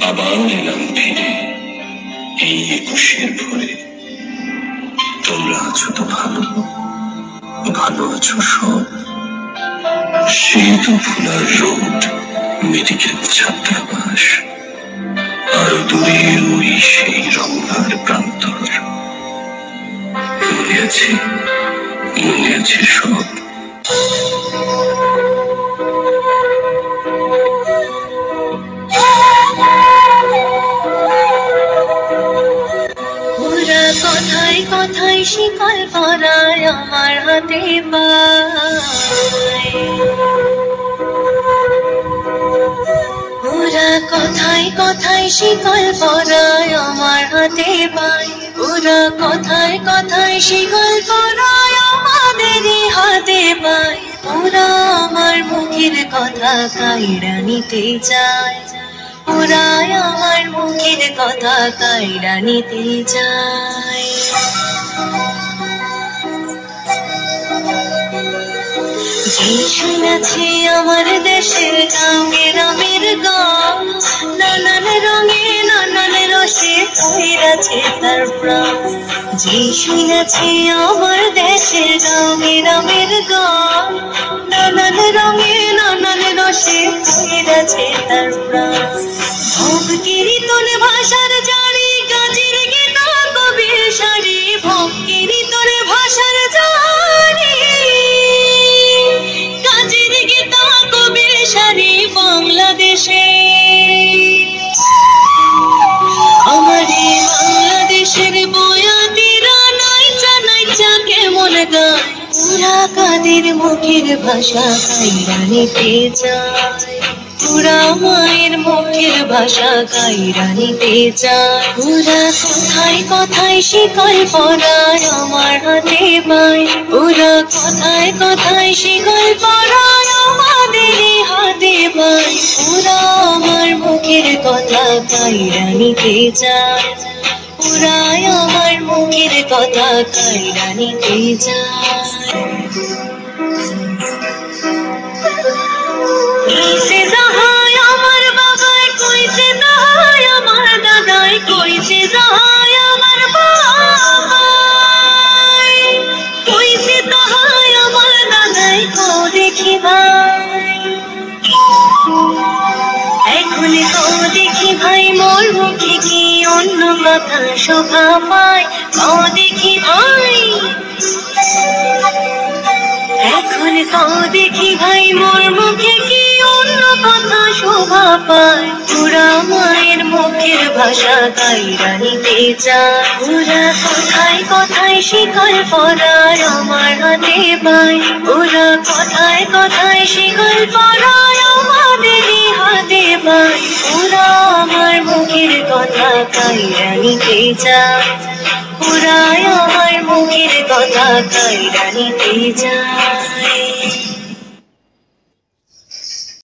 আবার এলাম ফিরে এই 21-এর ভোরে। তোমরা আছো তো ভালো, ভালো আছো সব। সেই তো ভোলার রোড, মেডিকেল ছাত্রাবাস, আরো দূরে ওই সেই রমনার প্রান্তর। মনে আছে, মনে আছে সব। কথায় কথায় শিকল পরায় আমার হাতে পায়, ওরা কথায় কথায় শিকল পরায় আমার হাতে পায়, ওরা কথায় কথায় শিকল পরায় আমাদেরই হাতে পায়। ওরা আমার মুখের কথা কাইড়া নিতে চায়, ওরা আমার মুখের কথা কাইড়া নিতে চায়। যে শুনেছি আমার দেশের গ্রামের গান, নানান রঙে নানান রসে কইরাছে তার প্রাণ। যে শুনেছি আমার দেশের গ্রামের গান, নানান রঙে নানান রসে কইরাছে তার প্রাণ। ভোগ কীর্তন ভাষার জারি, গাজীর গীতা কবির সারি, ভোগ কীর্তন ভাষার জারি, গাজীর গীতা কবির সারি বাংলাদেশে। আমার বাংলাদেশের বয়াতিরা নাইচা নাইচা কেমন গায়, ওরা কাদের মুখের ভাষা কাইড়া নিতে চায়, ওরা মায়ের মুখের ভাষা কাইড়া নিতে চায়। ওরা কথায় কথায় শিকল পরায় আমার হাতে পায়, ওরা কথায় কথায় শিকল পরায় আমাদেরই হাতে পায়। ওরা আমার মুখের কথা কাইড়া নিতে চায়, ওরা আমার মুখের কথা কাইড়া নিতে চায়। কইছে যাহাই আমার বাবাই, কইছে যাহাই আমার দাদাই, কইছে যাহাই আমার বাবাই, কইছে তাহাই আমার দাদাই। কও দেখি ভাই, এখন কও দেখি ভাই, মোর মুখে কি অন্য কথা শোভা পায়? কও দেখি ভাই, এখন কও দেখি ভাই, মোর মুখে কি অন্য কথা শোভা পায়? ওরা মায়ের মুখের ভাষা কাইড়া নিতে চায়, ওরা কথায় কথায় শিকল পরায় আমার হাতে পায়, ওরা কথায় কথায় শিকল পরায় আমাদেরই হাতে পায়। ওরা আমার মুখের কথা কাইড়া নিতে চায়, ওরা আমার মুখের কথা কাইড়া নিতে চায়।